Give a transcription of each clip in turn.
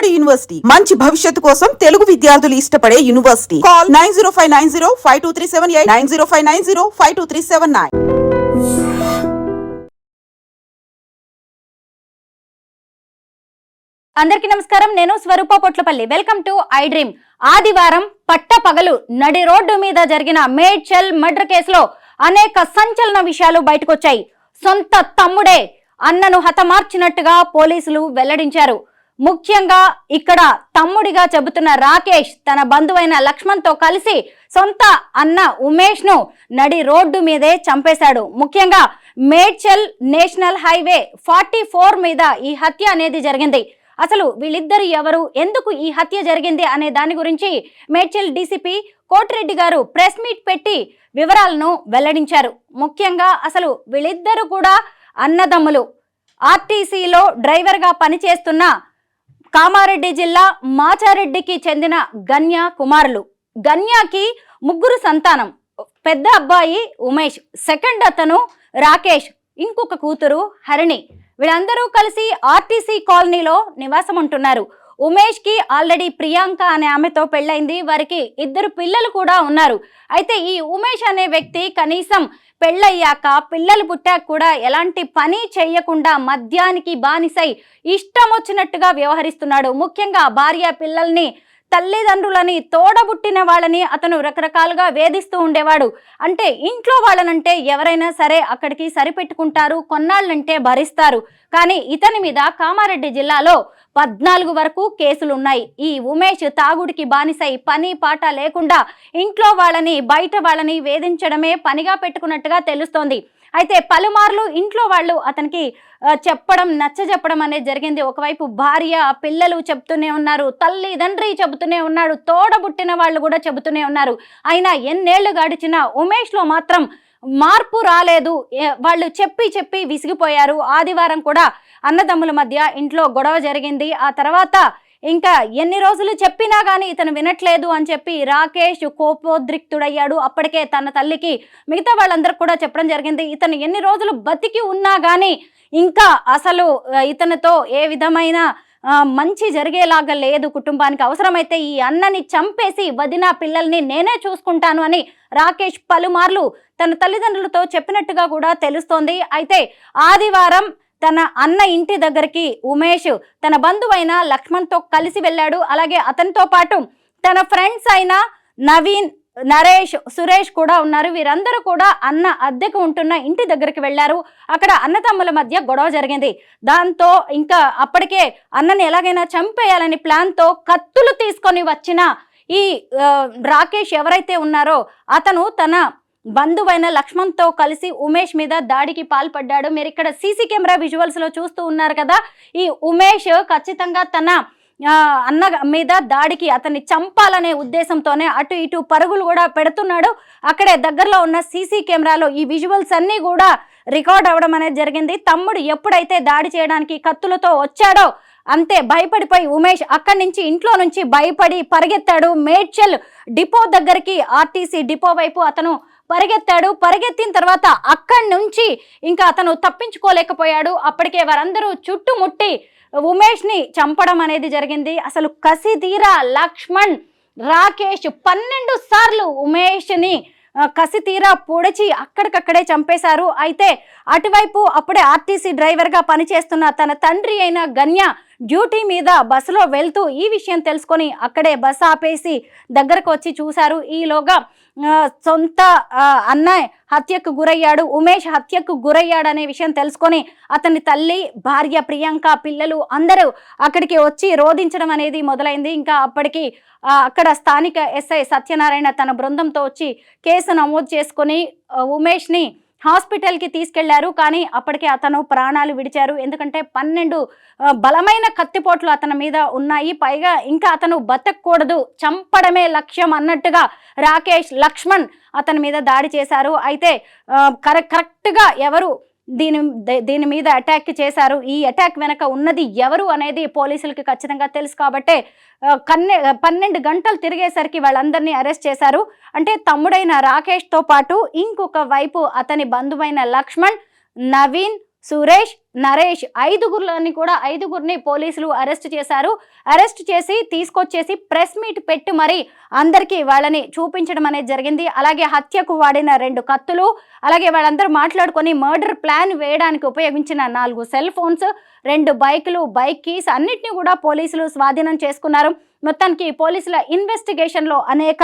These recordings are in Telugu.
బాలబడి యూనివర్సిటీ మంచి భవిష్యత్తు కోసం తెలుగు విద్యార్థులు ఇష్టపడే యూనివర్సిటీ. కాల్ 9059052378 9059052379. అందరికీ నమస్కారం. నేను Swarupa Potlapalli. Welcome to iDream. ఆదివారం పట్టపగలు నడి రోడ్డు మీద జరిగిన మేడ్చల్ మర్డర్ కేసులో అనేక సంచలన విషయాలు బయటకొచ్చాయి. సొంత తమ్ముడే అన్నను హతమార్చినట్టుగా పోలీసులు వెల్లడించారు. ముఖ్యంగా ఇక్కడ తమ్ముడిగా చెబుతున్న రాకేష్ తన బంధువైన లక్ష్మణ్ తో కలిసి సొంత అన్న ఉమేష్ ను నడి రోడ్డు మీదే చంపేశాడు. ముఖ్యంగా మేడ్చల్ నేషనల్ హైవే 44 మీద ఈ హత్య అనేది జరిగింది. అసలు వీళ్ళిద్దరు ఎవరు, ఎందుకు ఈ హత్య జరిగింది అనే దాని గురించి మేడ్చల్ డీసీపీ కోటిరెడ్డి గారు ప్రెస్ మీట్ పెట్టి వివరాలను వెల్లడించారు. ముఖ్యంగా అసలు వీళ్ళిద్దరు కూడా అన్నదమ్ములు. ఆర్టీసీలో డ్రైవర్గా పనిచేస్తున్న కామారెడ్డి జిల్లా మాచారెడ్డికి చెందిన గన్య కుమారులు. గన్యకి 3 సంతానం. పెద్ద అబ్బాయి ఉమేష్, సెకండ్ అతను రాకేష్, ఇంకొక కూతురు హరిణి. వీళ్ళందరూ కలిసి ఆర్టీసీ కాలనీలో నివాసం ఉంటున్నారు. ఉమేష్ కి ఆల్రెడీ ప్రియాంక అనే ఆమెతో పెళ్ళైంది. వారికి 2 పిల్లలు కూడా ఉన్నారు. అయితే ఈ ఉమేష్ అనే వ్యక్తి కనీసం పెళ్ళయ్యాక పిల్లలు పుట్టాక కూడా ఎలాంటి పని చేయకుండా మద్యానికి బానిసై ఇష్టం వచ్చినట్టుగా వ్యవహరిస్తున్నాడు. ముఖ్యంగా భార్య పిల్లల్ని, తల్లిదండ్రులని, తోడబుట్టిన వాళ్ళని అతను రకరకాలుగా వేధిస్తూ ఉండేవాడు. అంటే ఇంట్లో వాళ్ళనంటే ఎవరైనా సరే అక్కడికి సరిపెట్టుకుంటారు, కొన్నాళ్ళంటే భరిస్తారు. కానీ ఇతని మీద కామారెడ్డి జిల్లాలో 14 వరకు కేసులు ఉన్నాయి. ఈ ఉమేష్ తాగుడికి బానిసై పని పాట లేకుండా ఇంట్లో వాళ్ళని, బయట వాళ్ళని వేధించడమే పనిగా పెట్టుకున్నట్టుగా తెలుస్తోంది. అయితే పలుమార్లు ఇంట్లో వాళ్ళు అతనికి చెప్పడం, నచ్చజెప్పడం అనేది జరిగింది. ఒకవైపు భార్య, పిల్లలు చెబుతూనే ఉన్నారు, తల్లిదండ్రి చెబుతూనే ఉన్నాడు, తోడబుట్టిన వాళ్ళు కూడా చెబుతూనే ఉన్నారు. అయినా ఎన్నేళ్లు గడిచినా ఉమేష్లో మాత్రం మార్పు రాలేదు. వాళ్ళు చెప్పి చెప్పి విసిగిపోయారు. ఆదివారం కూడా అన్నదమ్ముల మధ్య ఇంట్లో గొడవ జరిగింది. ఆ తర్వాత ఇంకా ఎన్ని రోజులు చెప్పినా కానీ ఇతను వినట్లేదు అని చెప్పి రాకేష్ కోపోద్రిక్తుడయ్యాడు. అప్పటికే తన తల్లికి, మిగతా వాళ్ళందరూ కూడా చెప్పడం జరిగింది. ఇతను ఎన్ని రోజులు బతికి ఉన్నా కానీ ఇంకా అసలు ఇతనితో ఏ విధమైన మంచి జరిగేలాగా లేదు కుటుంబానికి. అవసరమైతే ఈ అన్నని చంపేసి వదిన పిల్లల్ని నేనే చూసుకుంటాను అని రాకేష్ పలుమార్లు తన తల్లిదండ్రులతో చెప్పినట్టుగా కూడా తెలుస్తోంది. అయితే ఆదివారం తన అన్న ఇంటి దగ్గరికి ఉమేష్ తన బంధువైన లక్ష్మణ్తో కలిసి వెళ్ళాడు. అలాగే అతనితో పాటు తన ఫ్రెండ్స్ అయిన నవీన్, నరేష్, సురేష్ కూడా ఉన్నారు. వీరందరూ కూడా అన్న అద్దెకు ఉంటున్న ఇంటి దగ్గరికి వెళ్ళారు. అక్కడ అన్నతమ్ముల మధ్య గొడవ జరిగింది. దాంతో ఇంకా అప్పటికే అన్నని ఎలాగైనా చంపేయాలని ప్లాన్తో కత్తులు తీసుకొని వచ్చిన ఈ రాకేష్ ఎవరైతే ఉన్నారో అతను తన బంధువైన లక్ష్మణ్తో కలిసి ఉమేష్ మీద దాడికి పాల్పడ్డాడు. మీరు ఇక్కడ సీసీ కెమెరా విజువల్స్ లో చూస్తూ ఉన్నారు కదా. ఈ ఉమేష్ ఖచ్చితంగా తన అన్న మీద దాడికి, అతన్ని చంపాలనే ఉద్దేశంతోనే అటు ఇటు పరుగులు కూడా పెడుతున్నాడు. అక్కడే దగ్గరలో ఉన్న సీసీ కెమెరాలో ఈ విజువల్స్ అన్నీ కూడా రికార్డ్ అవ్వడం అనేది జరిగింది. తమ్ముడు ఎప్పుడైతే దాడి చేయడానికి కత్తులతో వచ్చాడో అంతే భయపడిపోయి ఉమేష్ అక్కడి నుంచి, ఇంట్లో నుంచి భయపడి పరిగెత్తాడు. మేడ్చల్ డిపో దగ్గరికి, ఆర్టీసీ డిపో వైపు అతను పరిగెత్తాడు. పరిగెత్తిన తర్వాత అక్కడి నుంచి ఇంకా అతను తప్పించుకోలేకపోయాడు. అప్పటికే వారందరూ చుట్టుముట్టి ఉమేష్ ని చంపడం అనేది జరిగింది. అసలు కసి తీరా లక్ష్మణ్, రాకేష్ 12 సార్లు ఉమేష్ ని కసి తీరా పొడిచి అక్కడికక్కడే చంపేశారు. అయితే అటువైపు అప్పుడే ఆర్టీసీ డ్రైవర్ గా పనిచేస్తున్న తన తండ్రి అయిన గన్య డ్యూటీ మీద బస్సులో వెళ్తూ ఈ విషయం తెలుసుకొని అక్కడే బస్సు ఆపేసి దగ్గరకు వచ్చి చూశారు. ఈలోగా సొంత అన్న హత్యకు గురయ్యాడు, ఉమేష్ హత్యకు గురయ్యాడు అనే విషయం తెలుసుకొని అతని తల్లి, భార్య ప్రియాంక, పిల్లలు అందరూ అక్కడికి వచ్చి రోధించడం అనేది మొదలైంది. ఇంకా అప్పటికి అక్కడ స్థానిక ఎస్ఐ సత్యనారాయణ తన బృందంతో వచ్చి కేసు నమోదు చేసుకొని ఉమేష్ని హాస్పిటల్కి తీసుకెళ్లారు. కానీ అప్పటికే అతను ప్రాణాలు విడిచారు. ఎందుకంటే 12 బలమైన కత్తిపోట్లు అతని మీద ఉన్నాయి. పైగా ఇంకా అతను బతకూడదు, చంపడమే లక్ష్యం అన్నట్టుగా రాకేష్, లక్ష్మణ్ అతని మీద దాడి చేశారు. అయితే కరెక్ట్గా ఎవరు దీని మీద అటాక్ చేశారు, ఈ అటాక్ వెనక ఉన్నది ఎవరు అనేది పోలీసులకి ఖచ్చితంగా తెలుసు. కాబట్టే 12 గంటలు తిరిగేసరికి వాళ్ళందరినీ అరెస్ట్ చేశారు. అంటే తమ్ముడైన రాకేష్తో పాటు ఇంకొక వైపు అతని బంధువైన లక్ష్మణ్, నవీన్, సురేష్, నరేష్ ఐదుగురిని పోలీసులు అరెస్ట్ చేశారు. అరెస్ట్ చేసి తీసుకొచ్చేసి ప్రెస్ మీట్ పెట్టి మరి అందరికీ వాళ్ళని చూపించడం అనేది జరిగింది. అలాగే హత్యకు వాడిన 2 కత్తులు, అలాగే వాళ్ళందరూ మాట్లాడుకొని మర్డర్ ప్లాన్ వేయడానికి ఉపయోగించిన 4 సెల్ ఫోన్స్, 2 బైకులు, బైక్ కీస్ అన్నిటినీ కూడా పోలీసులు స్వాధీనం చేసుకున్నారు. మొత్తానికి పోలీసుల ఇన్వెస్టిగేషన్లో అనేక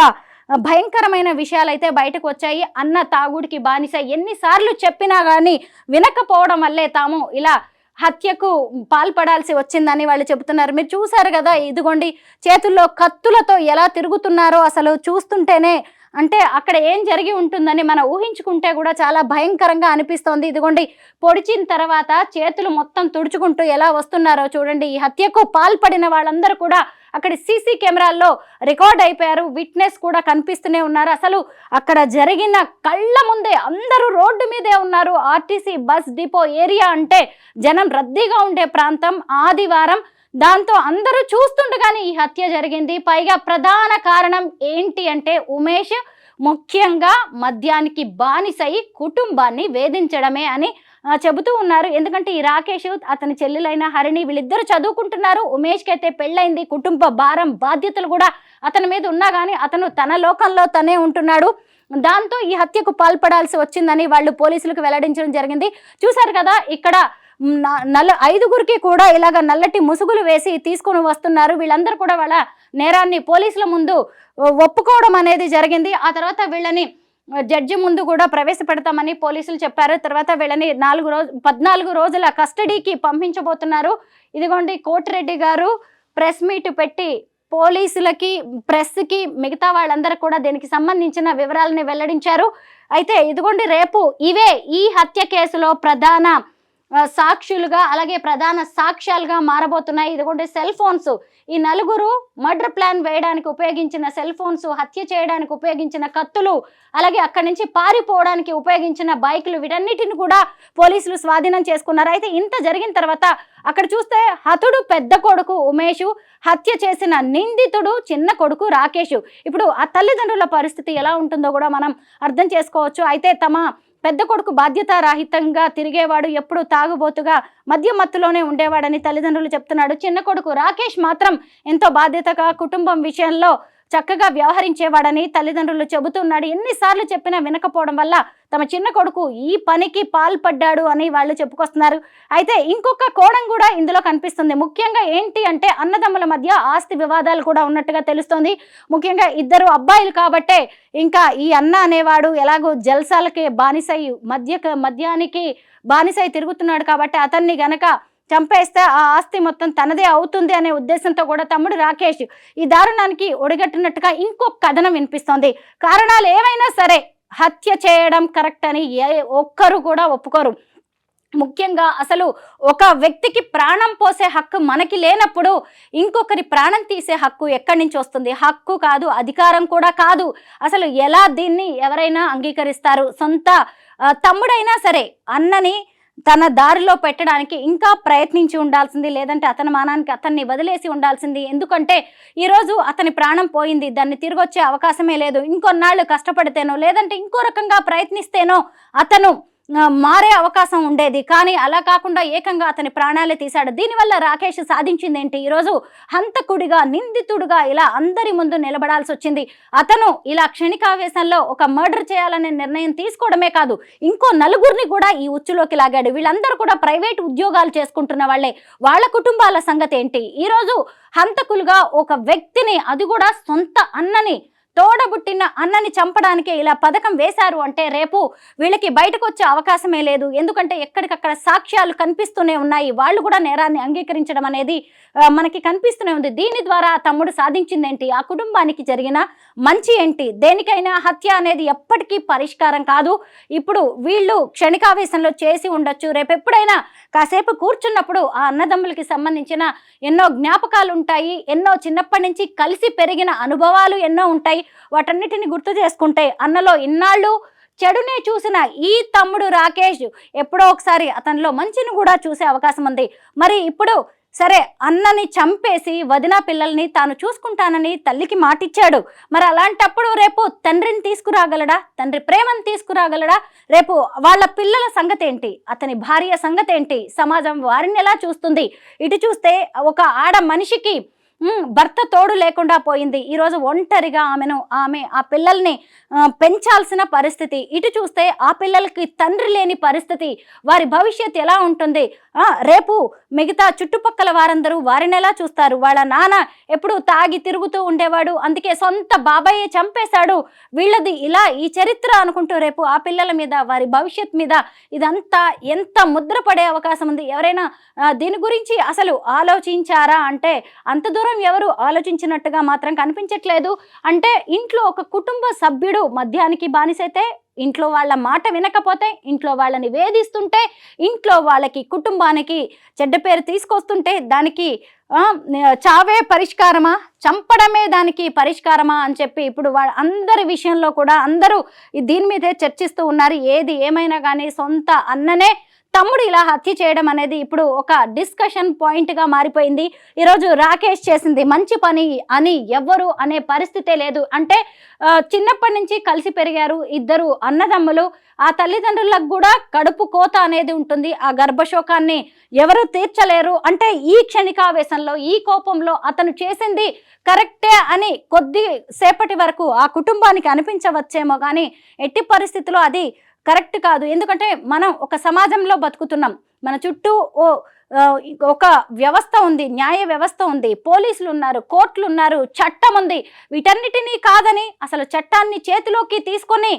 భయంకరమైన విషయాలైతే బయటకు వచ్చాయి. అన్న తాగుడికి బానిస ఎన్నిసార్లు చెప్పినా కానీ వినకపోవడం వల్లే తాము ఇలా హత్యకు పాల్పడాల్సి వచ్చిందని వాళ్ళు చెబుతున్నారు. మీరు చూసారు కదా, ఇదిగోండి చేతుల్లో కత్తులతో ఎలా తిరుగుతున్నారో అసలు చూస్తుంటేనే అంటే అక్కడ ఏం జరిగి ఉంటుందని మనం ఊహించుకుంటే కూడా చాలా భయంకరంగా అనిపిస్తోంది. ఇదిగోండి పొడిచిన తర్వాత చేతులు మొత్తం తుడుచుకుంటూ ఎలా వస్తున్నారో చూడండి. ఈ హత్యకు పాల్పడిన వాళ్ళందరూ కూడా అక్కడ సీసీ కెమెరాల్లో రికార్డ్ అయిపోయారు. విట్నెస్ కూడా కనిపిస్తూనే ఉన్నారు. అసలు అక్కడ జరిగిన కళ్ళ ముందే అందరూ రోడ్డు మీదే ఉన్నారు. ఆర్టీసీ బస్ డిపో ఏరియా అంటే జనం రద్దీగా ఉండే ప్రాంతం, ఆదివారం. దాంతో అందరూ చూస్తుండగానే ఈ హత్య జరిగింది. పైగా ప్రధాన కారణం ఏంటి అంటే ఉమేష్ ముఖ్యంగా మద్యానికి బానిసై కుటుంబాన్ని వేధించడమే అని చెబుతూ ఉన్నారు. ఎందుకంటే ఈ రాకేష్, అతని చెల్లెలైన హరిణి వీళ్ళిద్దరు చదువుకుంటున్నారు. ఉమేష్కి అయితే పెళ్ళైంది. కుటుంబ భారం, బాధ్యతలు కూడా అతని మీద ఉన్నా కానీ అతను తన లోకంలో తనే ఉంటున్నాడు. దాంతో ఈ హత్యకు పాల్పడాల్సి వచ్చిందని వాళ్ళు పోలీసులకు వెల్లడించడం జరిగింది. చూసారు కదా, ఇక్కడ 5గురికి కూడా ఇలాగ నల్లటి ముసుగులు వేసి తీసుకుని వస్తున్నారు. వీళ్ళందరూ కూడా వాళ్ళ నేరాన్ని పోలీసుల ముందు ఒప్పుకోవడం అనేది జరిగింది. ఆ తర్వాత వీళ్ళని జడ్జి ముందు కూడా ప్రవేశపెడతామని పోలీసులు చెప్పారు. తర్వాత వీళ్ళని 14 రోజుల కస్టడీకి పంపించబోతున్నారు. ఇదిగోండి కోటిరెడ్డి గారు ప్రెస్ మీట్ పెట్టి పోలీసులకి, ప్రెస్కి, మిగతా వాళ్ళందరూ కూడా దీనికి సంబంధించిన వివరాలని వెల్లడించారు. అయితే ఇదిగోండి రేపు ఈ హత్య కేసులో ప్రధాన సాక్షులుగా అలాగే ప్రధాన సాక్ష్యాలుగా మారబోతున్నాయి. ఇదిగోండి సెల్ ఫోన్స్, ఈ 4 మర్డర్ ప్లాన్ వేయడానికి ఉపయోగించిన సెల్ ఫోన్స్, హత్య చేయడానికి ఉపయోగించిన కత్తులు, అలాగే అక్కడి నుంచి పారిపోవడానికి ఉపయోగించిన బైకులు, వీటన్నిటిని కూడా పోలీసులు స్వాధీనం చేసుకున్నారు. అయితే ఇంత జరిగిన తర్వాత అక్కడ చూస్తే హతుడు పెద్ద కొడుకు ఉమేష్, హత్య చేసిన నిందితుడు చిన్న కొడుకు రాకేష్. ఇప్పుడు ఆ తల్లిదండ్రుల పరిస్థితి ఎలా ఉంటుందో కూడా మనం అర్థం చేసుకోవచ్చు. అయితే తమ పెద్ద కొడుకు బాధ్యతారాహితంగా తిరిగేవాడు, ఎప్పుడు తాగుబోతుగా మద్యం మత్తులోనే ఉండేవాడని తల్లిదండ్రులు చెప్తున్నాడు. చిన్న కొడుకు రాకేష్ మాత్రం ఎంతో బాధ్యతగా కుటుంబం విషయంలో చక్కగా వ్యవహరించేవాడని తల్లిదండ్రులు చెబుతున్నాడు. ఎన్నిసార్లు చెప్పినా వినకపోవడం వల్ల తమ చిన్న కొడుకు ఈ పనికి పాల్పడ్డాడు అని వాళ్ళు చెప్పుకొస్తున్నారు. అయితే ఇంకొక కోణం కూడా ఇందులో కనిపిస్తుంది. ముఖ్యంగా ఏంటి అంటే అన్నదమ్ముల మధ్య ఆస్తి వివాదాలు కూడా ఉన్నట్టుగా తెలుస్తోంది. ముఖ్యంగా 2 అబ్బాయిలు కాబట్టే ఇంకా ఈ అన్న అనేవాడు ఎలాగో జల్సాలకి బానిసై మద్యానికి బానిసై తిరుగుతున్నాడు కాబట్టి అతన్ని గనక చంపేస్తే ఆ ఆస్తి మొత్తం తనదే అవుతుంది అనే ఉద్దేశంతో కూడా తమ్ముడు రాకేష్ ఈ దారుణానికి ఒడిగట్టినట్టుగా ఇంకొక కథనం వినిపిస్తోంది. కారణాలు ఏమైనా సరే హత్య చేయడం కరెక్ట్ అని ఒక్కరు కూడా ఒప్పుకోరు. ముఖ్యంగా అసలు ఒక వ్యక్తికి ప్రాణం పోసే హక్కు మనకి లేనప్పుడు ఇంకొకరి ప్రాణం తీసే హక్కు ఎక్కడి నుంచి వస్తుంది? హక్కు కాదు, అధికారం కూడా కాదు. అసలు ఎలా దీన్ని ఎవరైనా అంగీకరిస్తారు? సొంత తమ్ముడైనా సరే అన్నని తన దారిలో పెట్టడానికి ఇంకా ప్రయత్నించి ఉండాల్సింది, లేదంటే అతని మానానికి అతన్ని వదిలేసి ఉండాల్సింది. ఎందుకంటే ఈరోజు అతని ప్రాణం పోయింది, దాన్ని తిరిగి వచ్చే అవకాశమే లేదు. ఇంకొన్నాళ్ళు కష్టపడితేనో లేదంటే ఇంకో రకంగా ప్రయత్నిస్తేనో అతను మారే అవకాశం ఉండేది. కానీ అలా కాకుండా ఏకంగా అతని ప్రాణాలే తీశాడు. దీనివల్ల రాకేష్ సాధించింది ఏంటి? ఈరోజు హంతకుడిగా, నిందితుడుగా ఇలా అందరి ముందు నిలబడాల్సి వచ్చింది. అతను ఇలా క్షణికావేశంలో ఒక మర్డర్ చేయాలనే నిర్ణయం తీసుకోవడమే కాదు, ఇంకో 4గురిని కూడా ఈ ఉచ్చులోకి లాగాడు. వీళ్ళందరూ కూడా ప్రైవేట్ ఉద్యోగాలు చేసుకుంటున్న వాళ్ళే. వాళ్ళ కుటుంబాల సంగతి ఏంటి? ఈరోజు హంతకులుగా ఒక వ్యక్తిని, అది కూడా సొంత అన్నని, తోడబుట్టిన అన్నని చంపడానికి ఇలా పథకం వేశారు అంటే రేపు వీళ్ళకి బయటకు వచ్చే అవకాశమే లేదు. ఎందుకంటే ఎక్కడికక్కడ సాక్ష్యాలు కనిపిస్తూనే ఉన్నాయి. వాళ్ళు కూడా నేరాన్ని అంగీకరించడం అనేది మనకి కనిపిస్తూనే ఉంది. దీని ద్వారా తమ్ముడు సాధించిందేంటి? ఆ కుటుంబానికి జరిగిన మంచి ఏంటి? దేనికైనా హత్య అనేది ఎప్పటికీ పరిష్కారం కాదు. ఇప్పుడు వీళ్ళు క్షణికావేశంలో చేసి ఉండొచ్చు, రేపు ఎప్పుడైనా కాసేపు కూర్చున్నప్పుడు ఆ అన్నదమ్ములకి సంబంధించిన ఎన్నో జ్ఞాపకాలు ఉంటాయి, ఎన్నో చిన్నప్పటి నుంచి కలిసి పెరిగిన అనుభవాలు ఎన్నో ఉంటాయి. వాటన్నిటిని గుర్తు చేసుకుంటే అన్నలో ఇన్నాళ్ళు చెడునే చూసిన ఈ తమ్ముడు రాకేష్ ఎప్పుడో ఒకసారి అతనిలో మంచిని కూడా చూసే అవకాశం ఉంది. మరి ఇప్పుడు సరే అన్నని చంపేసి వదిన పిల్లల్ని తాను చూసుకుంటానని తల్లికి మాటిచ్చాడు. మరి అలాంటప్పుడు రేపు తండ్రిని తీసుకురాగలడా? తండ్రి ప్రేమను తీసుకురాగలడా? రేపు వాళ్ళ పిల్లల సంగతి ఏంటి? అతని భార్య సంగతి ఏంటి? సమాజం వారిని ఎలా చూస్తుంది? ఇటు చూస్తే ఒక ఆడ మనిషికి భర్త తోడు లేకుండా పోయింది. ఈరోజు ఒంటరిగా ఆమె ఆ పిల్లల్ని పెంచాల్సిన పరిస్థితి. ఇటు చూస్తే ఆ పిల్లలకి తండ్రి లేని పరిస్థితి. వారి భవిష్యత్ ఎలా ఉంటుంది? రేపు మిగతా చుట్టుపక్కల వారందరూ వారిని ఎలా చూస్తారు? వాళ్ళ నాన్న ఎప్పుడు తాగి తిరుగుతూ ఉండేవాడు, అందుకే సొంత బాబాయే చంపేశాడు, వీళ్ళది ఇలా ఈ చరిత్ర అనుకుంటూ రేపు ఆ పిల్లల మీద, వారి భవిష్యత్ మీద ఇదంతా ఎంత ముద్ర పడే అవకాశం ఉంది? ఎవరైనా దీని గురించి అసలు ఆలోచించారా అంటే అంత దూరం ఎవరు ఆలోచించినట్టుగా మాత్రం కనిపించట్లేదు. అంటే ఇంట్లో ఒక కుటుంబ సభ్యుడు మద్యానికి బానిసైతే, ఇంట్లో వాళ్ళ మాట వినకపోతే, ఇంట్లో వాళ్ళని వేధిస్తుంటే, ఇంట్లో వాళ్ళకి కుటుంబానికి చెడ్డ పేరు తీసుకొస్తుంటే దానికి చావే పరిష్కారమా, చంపడమే దానికి పరిష్కారమా అని చెప్పి ఇప్పుడు అందరి విషయంలో కూడా అందరూ దీని మీదే చర్చిస్తూ ఉన్నారు. ఏది ఏమైనా కానీ సొంత అన్ననే తమ్ముడు ఇలా హత్య చేయడం అనేది ఇప్పుడు ఒక డిస్కషన్ పాయింట్గా మారిపోయింది. ఈరోజు రాకేష్ చేసింది మంచి పని అని ఎవ్వరు అనే పరిస్థితే లేదు. అంటే చిన్నప్పటి నుంచి కలిసి పెరిగారు ఇద్దరు అన్నదమ్ములు. ఆ తల్లిదండ్రులకు కూడా కడుపు కోత అనేది ఉంటుంది. ఆ గర్భశోకాన్ని ఎవరు తీర్చలేరు. అంటే ఈ క్షణికావేశంలో, ఈ కోపంలో అతను చేసింది కరెక్టే అని కొద్ది సేపటి వరకు ఆ కుటుంబానికి అనిపించవచ్చేమో కానీ ఎట్టి పరిస్థితుల్లో అది కరెక్ట్ కాదు. ఎందుకంటే మనం ఒక సమాజంలో బతుకుతున్నాం. మన చుట్టూ ఒక వ్యవస్థ ఉంది, న్యాయ వ్యవస్థ ఉంది, పోలీసులు ఉన్నారు, కోర్టులు ఉన్నారు, చట్టం ఉంది. వీటన్నిటినీ కాదని అసలు చట్టాన్ని చేతిలోకి తీసుకొని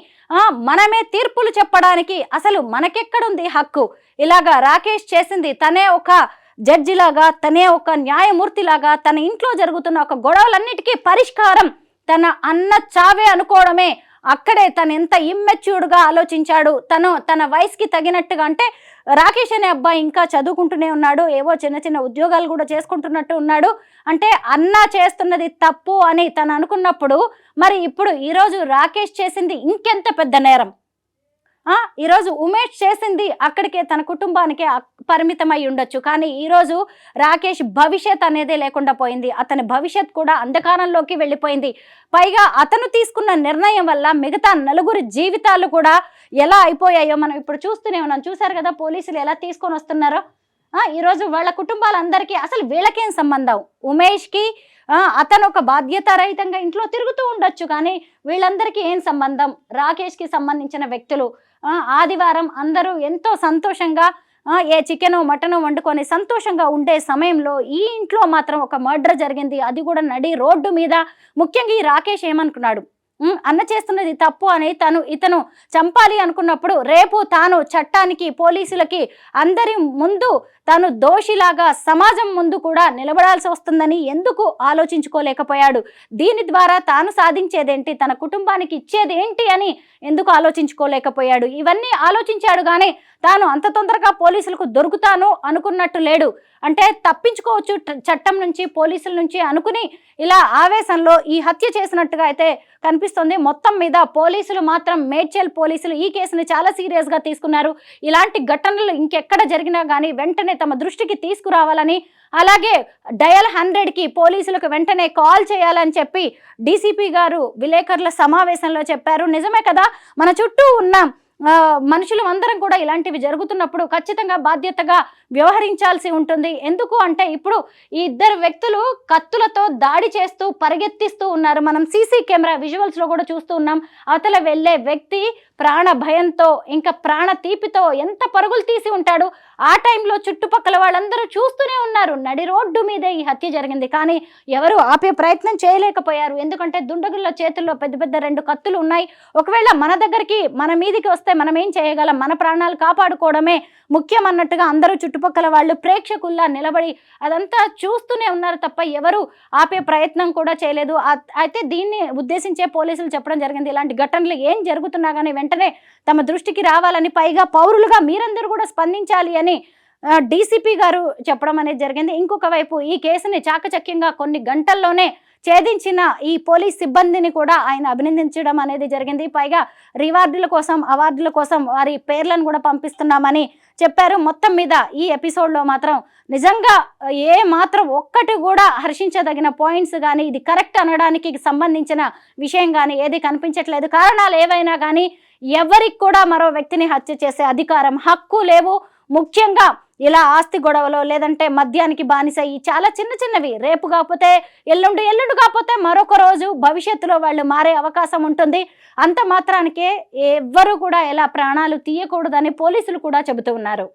మనమే తీర్పులు చెప్పడానికి అసలు మనకెక్కడుంది హక్కు? ఇలాగా రాకేష్ చేసింది తనే ఒక జడ్జిలాగా, తనే ఒక న్యాయమూర్తిలాగా తన ఇంట్లో జరుగుతున్న ఒక గొడవలన్నిటికీ పరిష్కారం తన అన్న చావే అనుకోవడమే. అక్కడే తను ఎంత ఇమ్మెచ్యూర్డ్గా ఆలోచించాడు. తన వయసుకి తగినట్టుగా, అంటే రాకేష్ అనే అబ్బాయి ఇంకా చదువుకుంటూనే ఉన్నాడు, ఏవో చిన్న చిన్న ఉద్యోగాలు కూడా చేసుకుంటున్నట్టు ఉన్నాడు. అంటే అన్న చేస్తున్నది తప్పు అని తను అనుకున్నప్పుడు మరి ఇప్పుడు ఈరోజు రాకేష్ చేసింది ఇంకెంత పెద్ద నేరం? ఈరోజు ఉమేష్ చేసింది అక్కడికే తన కుటుంబానికే పరిమితమై ఉండొచ్చు. కానీ ఈరోజు రాకేష్ భవిష్యత్ అనేదే లేకుండా పోయింది. అతని భవిష్యత్ కూడా అంధకారంలోకి వెళ్ళిపోయింది. పైగా అతను తీసుకున్న నిర్ణయం వల్ల మిగతా నలుగురి జీవితాలు కూడా ఎలా అయిపోయాయో మనం ఇప్పుడు చూస్తూనే ఉన్నాం. చూసారు కదా పోలీసులు ఎలా తీసుకొని వస్తున్నారో. ఈరోజు వాళ్ళ కుటుంబాలందరికీ అసలు వీళ్ళకేం సంబంధం? ఉమేష్కి అతను ఒక బాధ్యతారహితంగా ఇంట్లో తిరుగుతూ ఉండొచ్చు, కానీ వీళ్ళందరికీ ఏం సంబంధం? రాకేష్కి సంబంధించిన వ్యక్తులు ఆదివారం అందరూ ఎంతో సంతోషంగా ఏ చికెను మటను వండుకొని సంతోషంగా ఉండే సమయంలో ఈ ఇంట్లో మాత్రం ఒక మర్డర్ జరిగింది. అది కూడా నడి రోడ్డు మీద. ముఖ్యంగా ఈ రాకేష్ ఏమనుకున్నాడు? అన్న చేస్తున్నది తప్పు అని ఇతను చంపాలి అనుకున్నప్పుడు రేపు తాను చట్టానికి, పోలీసులకి, అందరి ముందు తాను దోషిలాగా సమాజం ముందు కూడా నిలబడాల్సి వస్తుందని ఎందుకు ఆలోచించుకోలేకపోయాడు? దీని ద్వారా తాను సాధించేదేంటి, తన కుటుంబానికి ఇచ్చేది ఏంటి అని ఎందుకు ఆలోచించుకోలేకపోయాడు? ఇవన్నీ ఆలోచించాడు, కానీ తాను అంత తొందరగా పోలీసులకు దొరుకుతాను అనుకున్నట్టు లేడు. అంటే తప్పించుకోవచ్చు చట్టం నుంచి, పోలీసుల నుంచి అనుకుని ఇలా ఆవేశంలో ఈ హత్య చేసినట్టుగా అయితే కనిపిస్తుంది. మొత్తం మీద పోలీసులు మాత్రం, మేడ్చల్ పోలీసులు ఈ కేసుని చాలా సీరియస్గా తీసుకున్నారు. ఇలాంటి ఘటనలు ఇంకెక్కడ జరిగినా కానీ వెంటనే తమ దృష్టికి తీసుకురావాలని, అలాగే డయల్ 100కి పోలీసులకు వెంటనే కాల్ చేయాలని చెప్పి డీసీపీ గారు విలేకరుల సమావేశంలో చెప్పారు. నిజమే కదా, మన చుట్టూ ఉన్న మనుషులు అందరం కూడా ఇలాంటివి జరుగుతున్నప్పుడు ఖచ్చితంగా బాధ్యతగా వ్యవహరించాల్సి ఉంటుంది. ఎందుకు అంటే ఇప్పుడు ఈ ఇద్దరు వ్యక్తులు కత్తులతో దాడి చేస్తూ పరిగెత్తిస్తూ ఉన్నారు. మనం సీసీ కెమెరా విజువల్స్లో కూడా చూస్తూ ఉన్నాం. అవతల వెళ్ళే వ్యక్తి ప్రాణ భయంతో, ఇంకా ప్రాణ తీపితో ఎంత పరుగులు తీసి ఉంటాడు. ఆ టైంలో చుట్టుపక్కల వాళ్ళందరూ చూస్తూనే ఉన్నారు. నడి రోడ్డు మీదే ఈ హత్య జరిగింది, కానీ ఎవరు ఆపే ప్రయత్నం చేయలేకపోయారు. ఎందుకంటే దుండగుల చేతుల్లో పెద్ద పెద్ద 2 కత్తులు ఉన్నాయి. ఒకవేళ మన దగ్గరికి, మన మీదికి వస్తే మనం ఏం చేయగలం? మన ప్రాణాలు కాపాడుకోవడమే ముఖ్యం అన్నట్టుగా అందరూ చుట్టుపక్కల వాళ్ళు ప్రేక్షకుల్లా నిలబడి అదంతా చూస్తూనే ఉన్నారు తప్ప ఎవరు ఆపే ప్రయత్నం కూడా చేయలేదు. అయితే దీన్ని ఉద్దేశించే పోలీసులు చెప్పడం జరిగింది, ఇలాంటి ఘటనలు ఏం జరుగుతున్నా కానీ వెంటనే తమ దృష్టికి రావాలని, పైగా పౌరులుగా మీరందరూ కూడా స్పందించాలి అని డీసీపీ గారు చెప్పడం అనేది జరిగింది. ఇంకొక వైపు ఈ కేసుని చాకచక్యంగా కొన్ని గంటల్లోనే ఛేదించిన ఈ పోలీస్ సిబ్బందిని కూడా ఆయన అభినందించడం అనేది జరిగింది. పైగా రివార్డుల కోసం, అవార్డుల కోసం వారి పేర్లను కూడా పంపిస్తున్నామని చెప్పారు. మొత్తం మీద ఈ ఎపిసోడ్లో మాత్రం నిజంగా ఏ మాత్రం ఒక్కటి కూడా హర్షించదగిన పాయింట్స్ కానీ ఇది కరెక్ట్ అనడానికి సంబంధించిన విషయం కానీ ఏది కనిపించట్లేదు. కారణాలు ఏవైనా కానీ ఎవరికి కూడా మరో వ్యక్తిని హత్య చేసే అధికారం, హక్కు లేవు. ముఖ్యంగా ఇలా ఆస్తి గొడవలో లేదంటే మద్యానికి బానిస ఈ చాలా చిన్న చిన్నవి, రేపు కాకపోతే ఎల్లుండి కాకపోతే మరొక రోజు భవిష్యత్తులో వాళ్ళు మారే అవకాశం ఉంటుంది. అంత మాత్రానికే ఎవ్వరూ కూడా ఇలా ప్రాణాలు తీయకూడదని పోలీసులు కూడా చెబుతూ ఉన్నారు.